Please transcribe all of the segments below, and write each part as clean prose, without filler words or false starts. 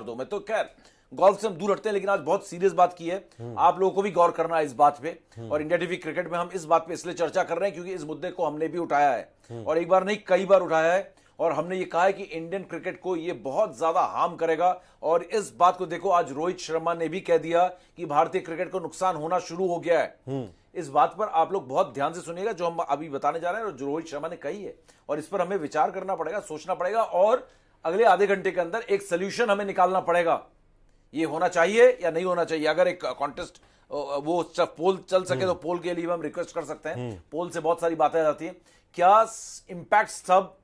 दो। मैं तो खैर गोल्फ से हम दूर हटते हैं, लेकिन आज बहुत सीरियस बात की है, आप लोगों को भी गौर करना है इस बात पे। और इंडिया टीवी क्रिकेट में हम इस बात पे इसलिए चर्चा कर रहे हैं क्योंकि इस मुद्दे को हमने भी उठाया है, और एक बार नहीं कई बार उठाया है, और हमने ये कहा है कि इंडियन क्रिकेट को ये बहुत ज्यादा हार्म करेगा। और इस बात को देखो, आज रोहित शर्मा ने भी कह दिया कि भारतीय क्रिकेट को नुकसान होना शुरू हो गया है। इस बात पर आप लोग बहुत ध्यान से सुनिएगा जो हम अभी बताने जा रहे हैं और जो रोहित शर्मा ने कही है, और इस पर हमें विचार करना पड़ेगा, सोचना पड़ेगा, और अगले आधे घंटे के अंदर एक सोल्यूशन हमें निकालना पड़ेगा। ये होना चाहिए या नहीं होना चाहिए। अगर एक कॉन्टेस्ट वो पोल चल सके तो पोल के लिए हम रिक्वेस्ट कर सकते हैं। पोल से बहुत सारी बातें आ जाती हैं। क्या इंपैक्ट सब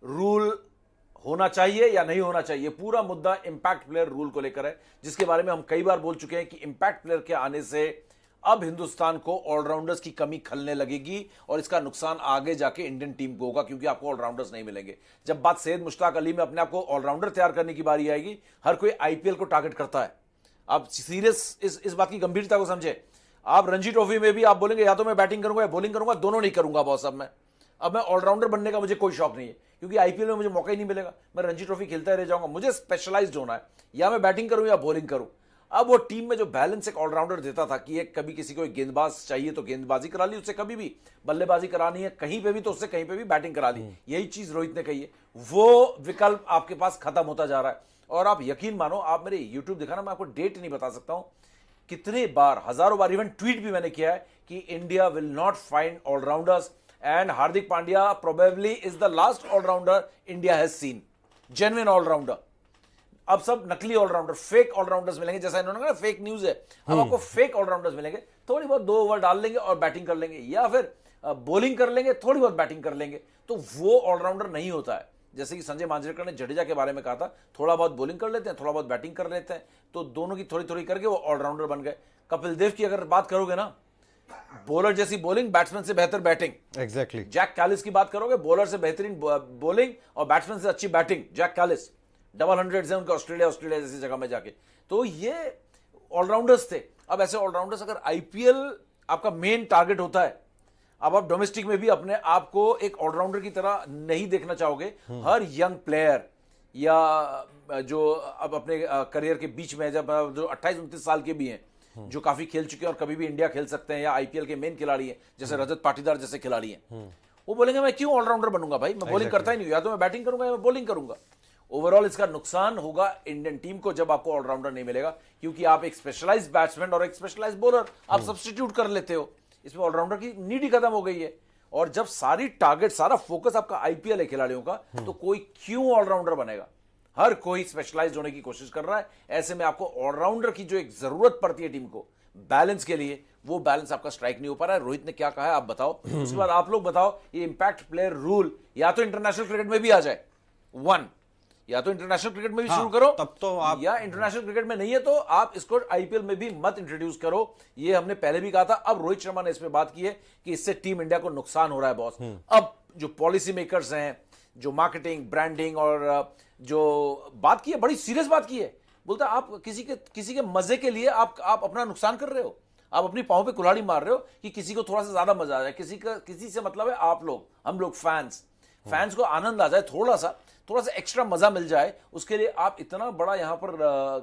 रूल होना चाहिए या नहीं होना चाहिए? पूरा मुद्दा इंपैक्ट प्लेयर रूल को लेकर है, जिसके बारे में हम कई बार बोल चुके हैं कि इंपैक्ट प्लेयर के आने से अब हिंदुस्तान को ऑलराउंडर्स की कमी खलने लगेगी, और इसका नुकसान आगे जाके इंडियन टीम को होगा, क्योंकि आपको ऑलराउंडर्स नहीं मिलेंगे। जब बात सैयद मुश्ताक अली में अपने आप को ऑलराउंडर तैयार करने की बारी आएगी, हर कोई आईपीएल को टारगेट करता है। आप सीरियस इस बात की गंभीरता को समझे। आप रणजी ट्रॉफी में भी आप बोलेंगे या तो मैं बैटिंग करूंगा या बॉलिंग करूंगा, दोनों नहीं करूंगा बॉस। अब मैं ऑलराउंडर बनने का मुझे कोई शौक नहीं है, क्योंकि आईपीएल में मुझे मौका ही नहीं मिलेगा। मैं रणजी ट्रॉफी खेलता ही रह जाऊंगा। मुझे स्पेशलाइज्ड होना है, या मैं बैटिंग करूं या बॉलिंग करूं। अब वो टीम में जो बैलेंस एक ऑलराउंडर देता था कि एक कभी किसी को एक गेंदबाज चाहिए तो गेंदबाजी करा ली उससे, कभी भी बल्लेबाजी करानी है कहीं पे भी तो उससे कहीं पे भी बैटिंग करा ली। यही चीज रोहित ने कही है। वो विकल्प आपके पास खत्म होता जा रहा है, और आप यकीन मानो, आप मेरे यूट्यूब दिखाना, मैं आपको डेट नहीं बता सकता हूं कितने बार, हजारों बार, इवन ट्वीट भी मैंने किया है कि India will not find allrounders, and Hardik Pandya probably is the last allrounder India has seen, genuine allrounder. अब सब नकली ऑलराउंडर, फेक ऑलराउंडर्स मिलेंगे, जैसा इन्होंने कहा फेक न्यूज है। अब आपको फेक ऑलराउंडर्स मिलेंगे, थोड़ी बहुत 2 ओवर डाल लेंगे और बैटिंग कर लेंगे, या फिर बॉलिंग कर लेंगे, थोड़ी बहुत बैटिंग कर लेंगे। तो वो ऑलराउंडर नहीं होता है। जैसे कि संजय मांजरेकर ने जडेजा के बारे में कहा था, थोड़ा बहुत बॉलिंग कर लेते हैं, थोड़ा बहुत बैटिंग कर लेते हैं, तो दोनों की थोड़ी थोड़ी करके वो ऑलराउंडर बन गए। कपिल देव की अगर बात करोगे ना, बॉलर जैसी बॉलिंग, बैट्समैन से बेहतर बैटिंग। एग्जैक्टली। जैक कैलिस की बात करोगे, बॉलर से बेहतरीन बॉलिंग और बैट्समैन से अच्छी बैटिंग। जैक कैलिस डबल 100 है उनका ऑस्ट्रेलिया जैसी जगह में जाके। तो ये ऑलराउंडर्स थे। अब ऐसे ऑलराउंडर्स, अगर आईपीएल आपका मेन टारगेट होता है, अब आप डोमेस्टिक में भी अपने आप को एक ऑलराउंडर की तरह नहीं देखना चाहोगे। हर यंग प्लेयर या जो अब अपने करियर के बीच में, जब जो 28-29 साल के भी हैं, जो काफी खेल चुके हैं और कभी भी इंडिया खेल सकते हैं, या आईपीएल के मेन खिलाड़ी हैं, जैसे रजत पाटीदार जैसे खिलाड़ी हैं, वो बोलेंगे मैं क्यों ऑलराउंडर बनूंगा भाई, मैं बॉलिंग करता ही नहीं, या तो मैं बैटिंग करूंगा या मैं बॉलिंग करूंगा। ओवरऑल इसका नुकसान होगा इंडियन टीम को जब आपको ऑलराउंडर नहीं मिलेगा, क्योंकि आप एक स्पेशलाइज्ड बैट्समैन और एक स्पेशलाइज्ड बॉलर आप सब्स्टिट्यूट कर लेते हो। इसमें ऑलराउंडर की नीड ही खत्म हो गई है। और जब सारी टारगेट, सारा फोकस आपका आईपीएल है खिलाड़ियों का, तो कोई क्यों ऑलराउंडर बनेगा? हर कोई स्पेशलाइज्ड होने की कोशिश कर रहा है। ऐसे में आपको ऑलराउंडर की जो एक जरूरत पड़ती है टीम को बैलेंस के लिए, वो बैलेंस आपका स्ट्राइक नहीं हो पा रहा है। रोहित ने क्या कहा है आप बताओ, उसके बाद आप लोग बताओ। ये इंपैक्ट प्लेयर रूल या तो इंटरनेशनल क्रिकेट में भी आ जाए, या तो इंटरनेशनल क्रिकेट में भी शुरू करो, तब तो आप, या इंटरनेशनल क्रिकेट में नहीं है तो आप इसको आईपीएल में भी मत इंट्रोड्यूस करो। ये हमने पहले भी कहा था। अब रोहित शर्मा ने इस पे बात की है कि इससे टीम इंडिया को नुकसान हो रहा है बॉस। अब जो पॉलिसी मेकर्स हैं, जो मार्केटिंग, ब्रांडिंग और जो बात की है, बड़ी सीरियस बात की है। बोलता आप किसी के मजे के लिए आप अपना नुकसान कर रहे हो, आप अपनी पांव पे कुल्हाड़ी मार रहे हो कि किसी को थोड़ा सा ज्यादा मजा आ जाए। किसी से मतलब है आप लोग, हम लोग फैंस को आनंद आ जाए, थोड़ा सा एक्स्ट्रा मजा मिल जाए, उसके लिए आप इतना बड़ा यहां पर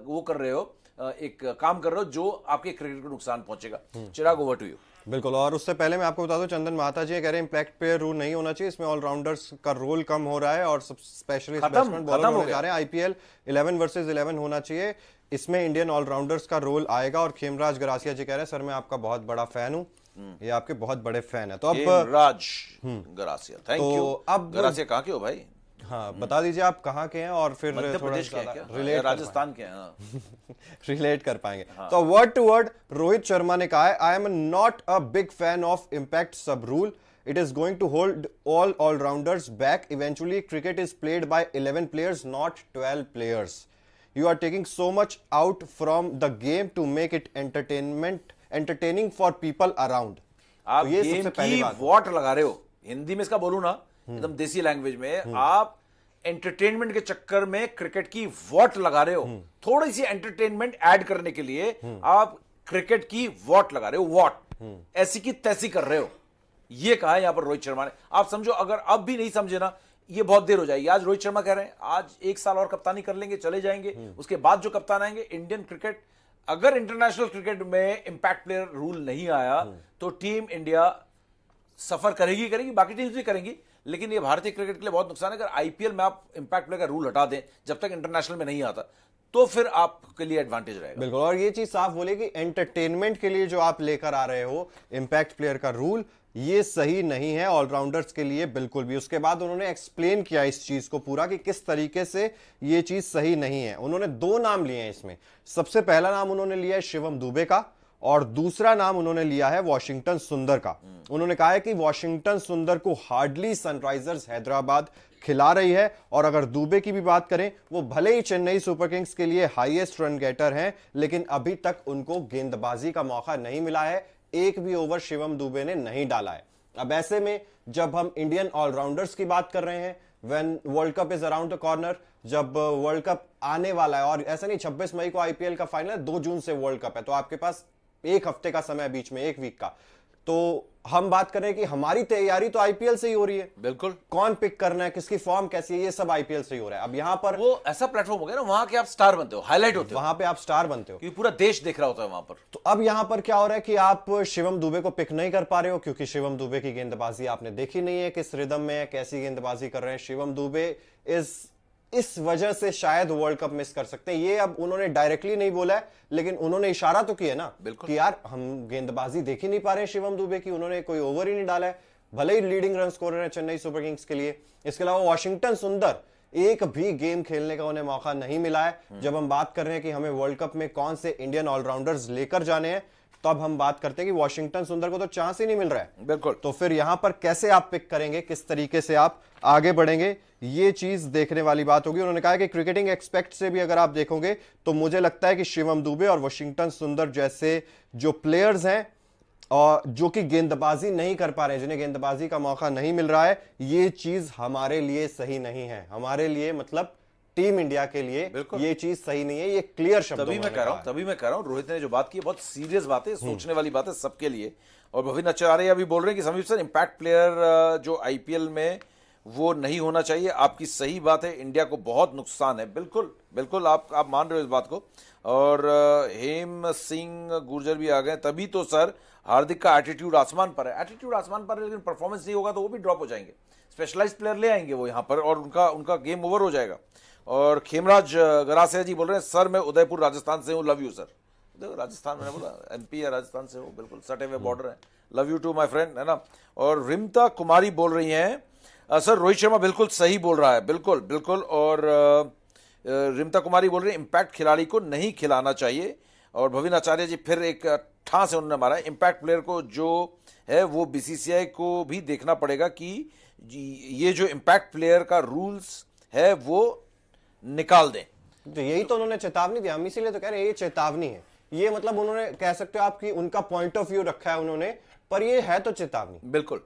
वो कर रहे हो, एक काम कर रहे हो जो आपके क्रिकेट को नुकसान पहुंचेगा। चिराग, ओवर टू यू। बिल्कुल। और उससे पहले मैं आपको बता दूं, चंदन महाता जी कह रहे हैं इंपैक्ट प्लेयर रूल नहीं होना चाहिए, इसमें ऑलराउंडर्स का रोल कम हो रहा है और स्पेशलिस्ट बैट्समैन बॉलर होने जा रहे हैं। आईपीएल 11 वर्सेस 11 होना चाहिए, इसमें इंडियन ऑलराउंडर्स का रोल आएगा। और खेमराज गरासिया जी कह रहे हैं सर मैं आपका बहुत बड़ा फैन हूं, ये आपके बहुत बड़े फैन है। तो अब खेमराज गरासिया, थैंक यू। अब गरासिया कहां के हो भाई? हाँ, बता दीजिए आप कहां के हैं और फिर थोड़ा रिलेट, राजस्थान के हैं, रिलेट कर पाएंगे। तो word to word Rohit Sharma ने कहा है, I am not a big fan of impact sub rule, it is going to hold all allrounders back, eventually cricket is played by 11 players not 12 players, you are taking so much out from the game to make it entertaining for people around. आप ये game की what लगा रहे हो, हिंदी में इसका बोलू ना एकदम देसी लैंग्वेज में, आप एंटरटेनमेंट के चक्कर में क्रिकेट की वॉट लगा रहे हो। थोड़ी सी एंटरटेनमेंट ऐड करने के लिए आप क्रिकेट की वॉट लगा रहे हो, वॉट ऐसी की तैसी कर रहे हो। ये कहा है यहां पर रोहित शर्मा ने। आप समझो, अगर अब भी नहीं समझे ना, ये बहुत देर हो जाएगी। आज रोहित शर्मा कह रहे हैं आज 1 साल और कप्तानी कर लेंगे, चले जाएंगे, उसके बाद जो कप्तान आएंगे। इंडियन क्रिकेट, अगर इंटरनेशनल क्रिकेट में इंपैक्ट प्लेयर रूल नहीं आया तो टीम इंडिया सफर करेगी, बाकी टीम्स भी करेंगी, लेकिन ये भारतीय क्रिकेट के लिए बहुत नुकसान है। अगर आईपीएल में आप इंपैक्ट प्लेयर का रूल हटा दें जब तक इंटरनेशनल में नहीं आता, तो फिर आपके लिए एडवांटेज रहेगा। बिल्कुल, और ये चीज साफ बोले कि एंटरटेनमेंट के लिए जो आप लेकर आ रहे हो इंपैक्ट प्लेयर का रूल, ये सही नहीं है ऑलराउंडर्स के लिए बिल्कुल भी। उसके बाद उन्होंने एक्सप्लेन किया इस चीज को पूरा कि किस तरीके से ये चीज सही नहीं है। उन्होंने 2 नाम लिए हैं इसमें। सबसे पहला नाम उन्होंने लिया है शिवम दुबे का, और दूसरा नाम उन्होंने लिया है वॉशिंगटन सुंदर का। उन्होंने कहा है कि वॉशिंगटन सुंदर को हार्डली सनराइजर्स हैदराबाद खिला रही है, और अगर दुबे की भी बात करें, वो भले ही चेन्नई सुपर किंग्स के लिए हाईएस्ट रन गेटर हैं, लेकिन अभी तक उनको गेंदबाजी का मौका नहीं मिला है। एक भी ओवर शिवम दुबे ने नहीं डाला है। अब ऐसे में जब हम इंडियन ऑलराउंडर्स की बात कर रहे हैं, when world cup is around the corner, जब वर्ल्ड कप आने वाला है, और ऐसा नहीं 26 मई को आईपीएल का फाइनल है, 2 जून से वर्ल्ड कप है, तो आपके पास 1 हफ्ते का समय है बीच में, 1 वीक का। तो हम बात करें कि हमारी तैयारी तो आईपीएल से ही हो रही है। बिल्कुल, कौन पिक करना है, किसकी फॉर्म कैसी है, ये सब आईपीएल से ही हो रहा है। अब यहाँ पर वो ऐसा प्लेटफॉर्म हो गया ना, वहां के आप स्टार बनते हो, हाईलाइट होते हो, वहां पे आप स्टार बनते हो, क्योंकि पूरा देश देख रहा होता है वहां पर। तो अब यहां पर क्या हो रहा है कि आप शिवम दुबे को पिक नहीं कर पा रहे हो, क्योंकि शिवम दुबे की गेंदबाजी आपने देखी नहीं है, किस रिदम में है, कैसी गेंदबाजी कर रहे हैं शिवम दुबे। इस वजह से शायद वर्ल्ड कप मिस कर सकते हैं। ये अब उन्होंने डायरेक्टली नहीं बोला है, लेकिन उन्होंने इशारा तो किया ना कि यार हम गेंदबाजी देख ही नहीं पा रहे हैं शिवम दुबे की, उन्होंने कोई ओवर ही नहीं डाला है, भले ही लीडिंग रन स्कोरर है चेन्नई सुपर किंग्स के लिए। इसके अलावा वॉशिंगटन सुंदर, एक भी गेम खेलने का उन्हें मौका नहीं मिला है। जब हम बात कर रहे हैं कि हमें वर्ल्ड कप में कौन से इंडियन ऑलराउंडर्स लेकर जाने हैं, तो अब हम बात करते हैं कि वॉशिंगटन सुंदर को तो चांस ही नहीं मिल रहा है। बिल्कुल, तो फिर यहां पर कैसे आप पिक करेंगे, किस तरीके से आप आगे बढ़ेंगे, ये चीज देखने वाली बात होगी। उन्होंने कहा कि क्रिकेटिंग एक्सपेक्ट से भी अगर आप देखोगे, तो मुझे लगता है कि शिवम दुबे और वॉशिंगटन सुंदर जैसे जो प्लेयर्स हैं और जो कि गेंदबाजी नहीं कर पा रहे हैं, जिन्हें गेंदबाजी का मौका नहीं मिल रहा है, ये चीज हमारे लिए सही नहीं है। हमारे लिए मतलब टीम इंडिया के लिए ये चीज सही नहीं है। ये क्लियर शब्दों में तभी मैं कह रहा हूं रोहित ने जो बात की है बहुत सीरियस बात है, सोचने वाली बात है सबके लिए। और भविन आचार्य अभी बोल रहे हैं कि समीप सर इंपैक्ट प्लेयर जो आईपीएल में वो नहीं होना चाहिए। आपकी सही बात है, इंडिया को बहुत नुकसान है। बिल्कुल बिल्कुल, आप मान रहे हो इस बात को। और हेम सिंह गुर्जर भी आ गए। तभी तो सर हार्दिक का एटीट्यूड आसमान पर है, एटीट्यूड आसमान पर है, लेकिन परफॉर्मेंस नहीं होगा तो वो भी ड्रॉप हो जाएंगे। स्पेशलाइज्ड प्लेयर ले आएंगे वो यहाँ पर, और उनका गेम ओवर हो जाएगा। और खेमराज गरासिया जी बोल रहे हैं सर मैं उदयपुर राजस्थान से हूँ, लव यू सर। देखो राजस्थान, मैंने बोला एमपी या राजस्थान से हो, बिल्कुल सटे हुए बॉर्डर है, love you too my friend, है ना। और रिमता कुमारी बोल रही हैं सर रोहित शर्मा बिल्कुल सही बोल रहा है, बिल्कुल बिल्कुल। और रिमता कुमारी बोल रही है इंपैक्ट खिलाड़ी को नहीं खिलाना चाहिए। और भविन आचार्य जी फिर एक ठां से उन्होंने मारा है, इंपैक्ट प्लेयर को जो है वो बीसीसीआई को भी देखना पड़ेगा कि ये जो इंपैक्ट प्लेयर का रूल्स है वो निकाल दें। तो यही तो उन्होंने चेतावनी दी, हम इसीलिए तो कह रहे हैं ये चेतावनी है। ये मतलब उन्होंने कह सकते हो आपकी उनका पॉइंट ऑफ व्यू रखा है उन्होंने, पर ये है तो चेतावनी बिल्कुल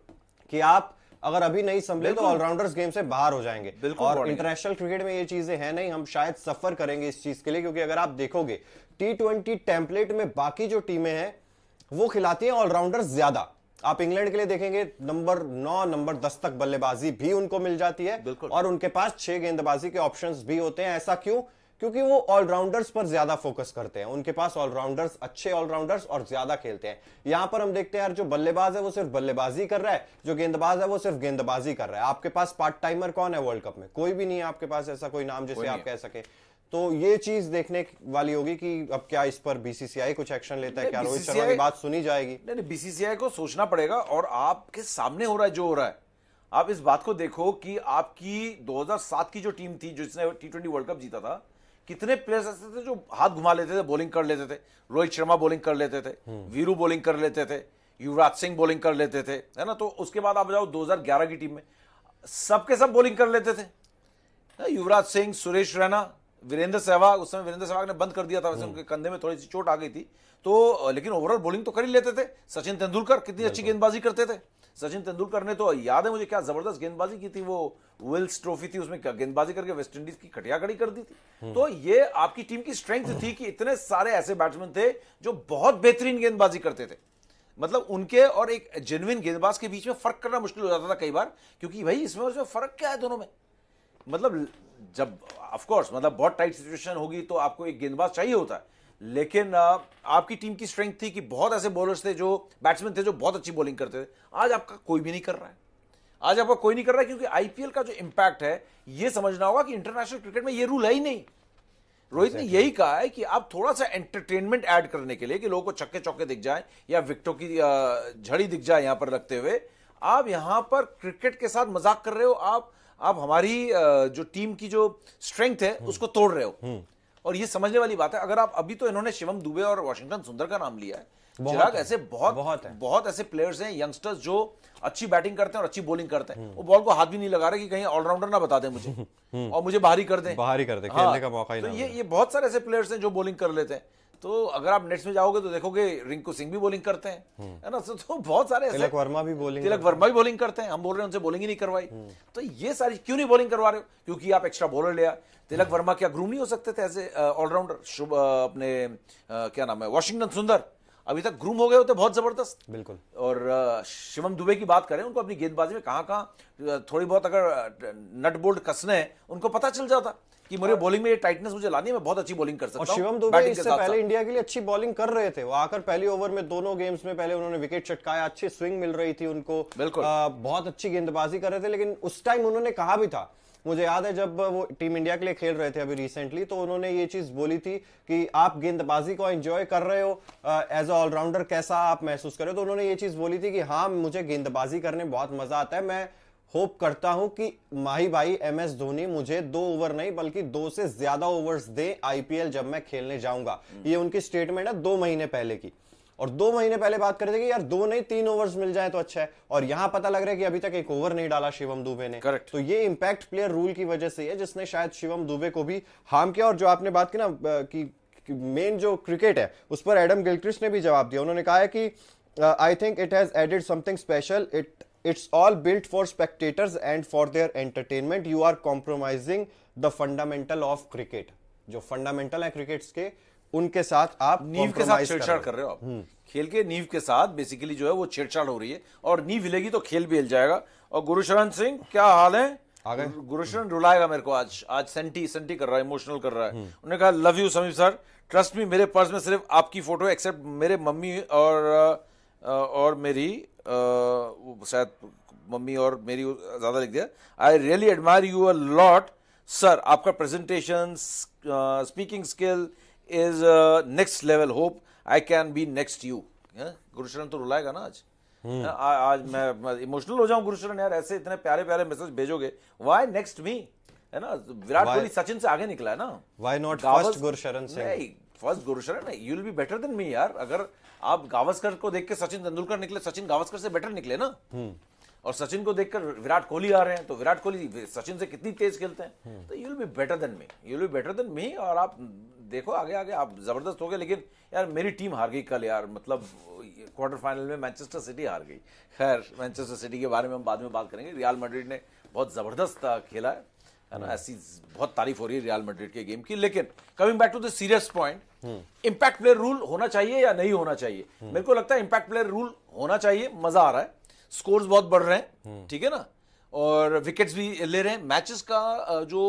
कि आप अगर अभी नहीं संभले तो ऑलराउंडर्स गेम से बाहर हो जाएंगे। और इंटरनेशनल क्रिकेट में ये चीजें हैं नहीं, हम शायद सफर करेंगे इस चीज के लिए, क्योंकि अगर आप देखोगे T20 टेम्पलेट में बाकी जो टीमें हैं वो खिलाती हैं ऑलराउंडर्स ज्यादा। आप इंग्लैंड के लिए देखेंगे नंबर 9 नंबर 10 तक बल्लेबाजी भी उनको मिल जाती है, और उनके पास 6 गेंदबाजी के ऑप्शंस भी होते हैं। ऐसा क्यों? क्योंकि वो ऑलराउंडर्स पर ज्यादा फोकस करते हैं, उनके पास ऑलराउंडर्स, अच्छे ऑलराउंडर्स और ज्यादा खेलते हैं। यहां पर हम देखते हैं यार जो बल्लेबाज है वो सिर्फ बल्लेबाजी कर रहा है, जो गेंदबाज है वो सिर्फ गेंदबाजी कर रहा है। आपके पास पार्ट टाइमर कौन है वर्ल्ड कप में? कोई भी नहीं है आपके पास ऐसा कोई नाम जिसे आप कह सके। तो ये चीज देखने वाली होगी कि अब क्या इस पर बीसीसीआई कुछ एक्शन लेता है, क्या रोहित शर्मा की बात सुनी जाएगी? नहीं, बीसीसीआई को सोचना पड़ेगा। और आपके सामने हो रहा है जो हो रहा है, आप इस बात को देखो कि आपकी 2007 की जो टीम थी जिसने T20 वर्ल्ड कप जीता था, कितने प्लेयर्स ऐसे थे जो हाथ घुमा लेते थे, बॉलिंग कर लेते थे। रोहित शर्मा बॉलिंग कर लेते थे, वीरू बॉलिंग कर लेते थे, युवराज सिंह बॉलिंग कर लेते थे, है ना। तो उसके बाद आप जाओ 2011 की टीम में, सबके सब बॉलिंग कर लेते थे। युवराज सिंह, सुरेश रैना, वीरेंद्र सहवाग, उस समय वीरेंद्र सहवाग ने बंद कर दिया था, वैसे उनके कंधे में थोड़ी सी चोट आ गई थी, तो लेकिन ओवरऑल बॉलिंग तो कर ही लेते थे। सचिन तेंदुलकर कितनी अच्छी गेंदबाजी करते थे। सचिन तेंदुलकर ने तो याद है मुझे क्या जबरदस्त गेंदबाजी की थी, वो विल्स ट्रॉफी थी उसमें गेंदबाजी करके वेस्ट इंडीज की खटिया खड़ी कर दी थी। तो ये आपकी टीम की स्ट्रेंथ थी कि इतने सारे ऐसे बैट्समैन थे जो बहुत बेहतरीन गेंदबाजी करते थे। मतलब उनके और एक जेन्युइन गेंदबाज के बीच में फर्क करना मुश्किल हो जाता था कई बार, क्योंकि भाई इसमें और उसमें फर्क क्या है दोनों में। मतलब जब ऑफ कोर्स मतलब बहुत टाइट सिचुएशन होगी तो आपको एक गेंदबाज चाहिए होता है, लेकिन आपकी टीम की स्ट्रेंथ थी कि बहुत ऐसे बॉलर्स थे, जो बैट्समैन थे जो बहुत अच्छी बॉलिंग करते थे। आज आपका कोई भी नहीं कर रहा है, आज आपका कोई नहीं कर रहा है, क्योंकि आईपीएल का जो इंपैक्ट है ये समझना होगा कि इंटरनेशनल क्रिकेट में ये रूल है ही नहीं। रोहित ने यही कहा है कि आप थोड़ा सा एंटरटेनमेंट ऐड करने के लिए कि लोगों को छक्के चौके दिख जाए या विकेटों की झड़ी दिख जाए यहां पर लगते हुए, आप यहां पर क्रिकेट के साथ मजाक कर रहे हो। आप हमारी जो टीम की जो स्ट्रेंथ है उसको तोड़ रहे हो। और ये समझने वाली बात है। अगर आप अभी तो इन्होंने शिवम दुबे और वॉशिंगटन सुंदर का नाम लिया है, चिराग ऐसे बहुत ऐसे प्लेयर्स हैं यंगस्टर्स जो अच्छी बैटिंग करते हैं और अच्छी बॉलिंग करते हैं। वो बॉल को हाथ भी नहीं लगा रहे कि कहीं ऑलराउंडर ना बता दें मुझे और मुझे बाहरी कर दें, खेलने का मौका ही ना। तो ये बहुत सारे ऐसे प्लेयर्स हैं जो बॉलिंग कर लेते हैं। तो अगर आप नेट्स में जाओगे तो देखोगे रिंकू सिंह भी बॉलिंग करते हैं, है ना। तो बहुत सारे ऐसे, तिलक वर्मा भी बॉलिंग करते हैं। हम बोल रहे हैं उनसे बॉलिंग ही नहीं करवाई। तो ये सारी क्यों नहीं बॉलिंग करवा रहे हो? क्योंकि आप एक्स्ट्रा बॉलर लिया। तिलक वर्मा क्या ग्रूम नहीं हो सकते थे ऐसे ऑलराउंडर? अपने क्या नाम है, वॉशिंगटन सुंदर अभी तक ग्रूम हो गए होते बहुत जबरदस्त। बिल्कुल। और शिवम दुबे की बात करें, उनको अपनी गेंदबाजी में कहां थोड़ी बहुत अगर नट बोल्ट कसने हैं, उनको पता चल जाता कि मेरे बॉलिंग में ये टाइटनेस मुझे लानी है, मैं बहुत अच्छी बॉलिंग कर सकता हूं। और शिवम दुबे इससे पहले इंडिया के लिए अच्छी बॉलिंग कर रहे थे। वो आकर पहली ओवर में दोनों गेम्स में पहले उन्होंने विकेट चटकाया, अच्छी स्विंग मिल रही थी उनको, बहुत अच्छी गेंदबाजी कर रहे थे। लेकिन उस टाइम उन्होंने कहा भी था, मुझे याद है जब वो टीम इंडिया के लिए खेल रहे थे अभी रिसेंटली, तो उन्होंने ये चीज बोली थी कि आप गेंदबाजी को एंजॉय कर रहे हो, एज अ ऑलराउंडर कैसा आप महसूस कर रहे हो। तो उन्होंने ये चीज बोली थी कि हाँ, मुझे गेंदबाजी करने बहुत मजा आता है। मैं होप करता हूं कि माही भाई एमएस धोनी मुझे 2 ओवर नहीं बल्कि 2 से ज्यादा ओवर्स दे आईपीएल जब मैं खेलने जाऊंगा। ये उनकी स्टेटमेंट है 2 महीने पहले की। और 2 महीने पहले बात कर रहे थे कि यार 2 नहीं 3 ओवर्स मिल जाए तो अच्छा है। और यहां पता लग रहा है कि अभी तक 1 ओवर नहीं डाला शिवम दुबे ने। करेक्ट। तो ये इंपैक्ट प्लेयर रूल की वजह से है, जिसने शायद शिवम दुबे को भी हार्म किया। और जो आपने बात की ना कि मेन जो क्रिकेट है उस पर एडम गिलक्रिस्ट ने भी जवाब दिया। उन्होंने कहा है कि I think it has added something special, it's all built for spectators and for their entertainment. You are compromising the fundamental of cricket. जो फंडामेंटल है क्रिकेट के, उनके साथ आप नींव के साथ छेड़छाड़ कर रहे हो आप। खेल के नींव के साथ बेसिकली जो है वो छेड़छाड़ हो रही है, और नींव हिलेगी तो खेल भी हिल जाएगा। और गुरशरण सिंह क्या हाल है? गुरशरण रुलाएगा मेरे को आज सेंटी कर रहा है, इमोशनल कर रहा है। उन्होंने कहा लव यू समीप सर, ट्रस्ट मी, मेरे पर्स में सिर्फ आपकी फोटो एक्सेप्ट मेरे मम्मी और मेरी शायद मम्मी और मेरी ज्यादा लिख दिया। I really admire you a lot sir, आपका presentation speaking skill is next level, hope I can be next you. Gursharan तो रुलाएगा ना आज मैं इमोशनल हो जाऊं गुरशरण यार, ऐसे इतने प्यारे प्यारे मैसेज भेजोगे, व्हाई नेक्स्ट मी, है ना। विराट कोहली सचिन से आगे निकला है ना, व्हाई नॉट फर्स्ट गुरशरण से? नहीं, फर्स्ट गुरशरण नहीं, you will be better than me यार। अगर आप गावस्कर को देख के सचिन तेंदुलकर निकले, सचिन गावस्कर से बेटर निकले ना। और सचिन को देखकर विराट कोहली आ रहे हैं, तो विराट कोहली सचिन से कितनी तेज खेलते हैं। तो you will be better than me, you will be better than me. और आप देखो आगे आगे आप जबरदस्त हो गए। लेकिन यार मेरी टीम हार गई कल यार, मतलब क्वार्टर फाइनल में मैनचेस्टर सिटी हार गई। खैर मैनचेस्टर सिटी के बारे में हम बाद में बात करेंगे। रियल मैड्रिड ने बहुत जबरदस्त खेला है ना, ऐसी बहुत तारीफ हो रही है रियल मैड्रिड के गेम की। लेकिन coming back to the serious point, impact player rule होना चाहिए या नहीं होना चाहिए? मेरे को लगता है इंपैक्ट प्लेयर रूल होना चाहिए। मजा आ रहा है, स्कोर्स बहुत बढ़ रहे हैं, ठीक है ना, और विकेट्स भी ले रहे हैं। मैचेस का जो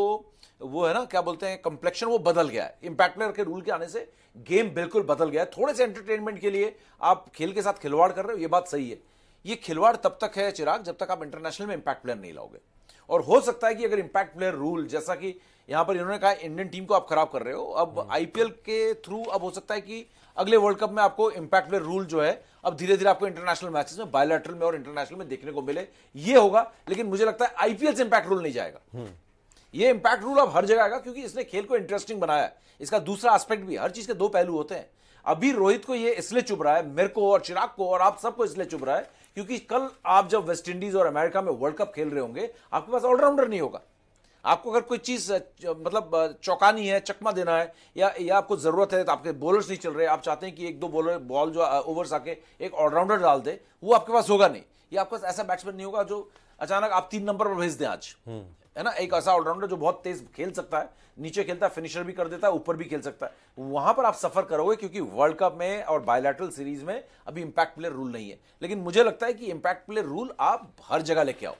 वो है ना, क्या बोलते हैं, कंप्लेक्शन, वो बदल गया है। इंपैक्ट प्लेयर के रूल के आने से गेम बिल्कुल बदल गया है। थोड़े से एंटरटेनमेंट के लिए आप खेल के साथ खिलवाड़ कर रहे हो, ये बात सही है। ये खिलवाड़ तब तक है चिराग जब तक आप इंटरनेशनल में इंपैक्ट प्लेयर नहीं लाओगे। और हो सकता है कि अगर इंपैक्ट प्लेयर रूल, जैसा कि यहां पर इन्होंने कहा इंडियन टीम को आप खराब कर रहे हो, अब आईपीएल के थ्रू अब हो सकता है कि अगले वर्ल्ड कप में आपको इंपैक्ट प्लेयर रूल जो है अब धीरे धीरे आपको इंटरनेशनल मैचेस में, बायलैटरल में और इंटरनेशनल में देखने को मिले, ये होगा। लेकिन मुझे लगता है आईपीएल से इंपैक्ट रूल नहीं जाएगा। ये इंपैक्ट रूल अब हर जगह आएगा, क्योंकि इसने खेल को इंटरेस्टिंग बनाया है। इसका दूसरा एस्पेक्ट भी, हर चीज के 2 पहलू होते हैं। अभी रोहित को ये इसलिए चुभ रहा है, मेरे को और चिराग को और आप सबको इसलिए चुभ रहा है, क्योंकि कल आप जब वेस्ट इंडीज और अमेरिका में वर्ल्ड कप खेल रहे होंगे, आपके पास ऑलराउंडर नहीं होगा। आपको अगर कोई चीज मतलब चौकानी है, चकमा देना है, या आपको जरूरत है, तो आपके बॉलर्स नहीं चल रहे, आप चाहते हैं कि 1-2 बॉल जो ओवर्स आके एक ऑलराउंडर डाल दे, वो आपके पास होगा नहीं। या आपके पास ऐसा बैट्समैन नहीं होगा जो अचानक आप 3 नंबर पर भेज दें आज, है ना, एक ऐसा ऑलराउंडर जो बहुत तेज खेल सकता है, नीचे खेलता है, फिनिशर भी कर देता है, ऊपर भी खेल सकता है, वहां पर आप सफर करोगे, क्योंकि वर्ल्ड कप में और बायलैटरल सीरीज में अभी इंपैक्ट प्लेयर रूल नहीं है। लेकिन मुझे लगता है कि इंपैक्ट प्लेयर रूल आप हर जगह लेके आओ।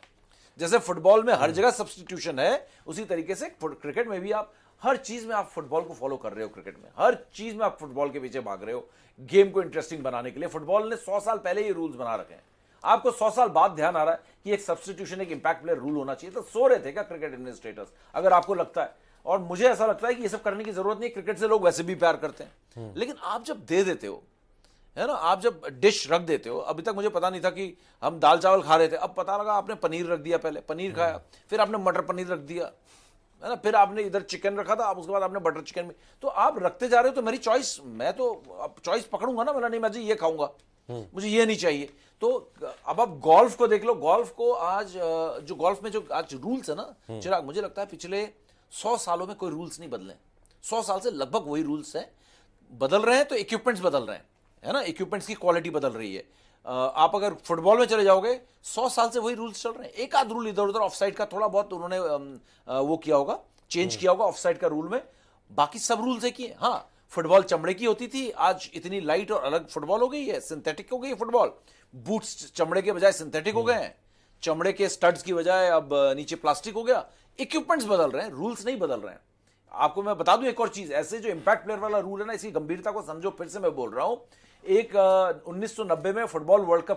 जैसे फुटबॉल में हर जगह सब्स्टिट्यूशन है, उसी तरीके से क्रिकेट में भी आप हर चीज में आप फुटबॉल को फॉलो कर रहे हो। क्रिकेट में हर चीज में आप फुटबॉल के पीछे भाग रहे हो, गेम को इंटरेस्टिंग बनाने के लिए। फुटबॉल ने 100 साल पहले ये रूल्स बना रखे हैं, आपको 100 साल बाद ध्यान आ रहा है कि एक सब्स्टिट्यूशन, एक इंपैक्ट प्लेयर रूल होना चाहिए। तो सो रहे थे क्या क्रिकेट एडमिनिस्ट्रेटर्स, अगर आपको लगता है? और मुझे ऐसा लगता है कि ये सब करने की जरूरत नहीं, क्रिकेट से लोग वैसे भी प्यार करते हैं। लेकिन आप जब दे देते हो, है ना, आप जब डिश रख देते हो, अभी तक मुझे पता नहीं था कि हम दाल चावल खा रहे थे, अब पता लगा आपने पनीर रख दिया, पहले पनीर खाया, फिर आपने मटर पनीर रख दिया, है ना, फिर आपने इधर चिकन रखा था, अब उसके बाद आपने बटर चिकन में, तो आप रखते जा रहे हो। तो मेरी चॉइस, मैं तो अब चॉइस पकड़ूंगा ना, मतलब नहीं मैं जी ये खाऊंगा, मुझे ये नहीं चाहिए। तो अब आप गोल्फ को देख लो, गोल्फ को आज जो गोल्फ में जो आज रूल्स है ना चिराग, मुझे लगता है पिछले 100 सालों में कोई रूल्स नहीं बदले। 100 साल से लगभग वही रूल्स हैं, बदल रहे हैं तो इक्विपमेंट्स बदल रहे हैं, है ना, इक्विपमेंट्स की क्वालिटी बदल रही है। आप अगर फुटबॉल में चले जाओगे, 100 साल से वही रूल्स चल रहे हैं। एक आध रूल इधर उधर ऑफसाइड का थोड़ा बहुत उन्होंने वो किया होगा, चेंज किया होगा ऑफसाइड का रूल में, बाकी सब रूल्स एक ही है। हाँ, फुटबॉल चमड़े की होती थी, आज इतनी लाइट और अलग फुटबॉल हो गई है, सिंथेटिक हो गई है फुटबॉल। बूट्स चमड़े के बजाय सिंथेटिक हो गए हैं, चमड़े के स्टड्स की बजाय अब नीचे प्लास्टिक हो गया। इक्विपमेंट्स बदल रहे हैं, रूल्स नहीं बदल रहे हैं। आपको मैं बता दूं एक और चीज, ऐसे जो इंपैक्ट प्लेयर वाला रूल है ना, इसकी गंभीरता को समझो, फिर से मैं बोल रहा हूं। एक 1990 में फुटबॉल वर्ल्ड कप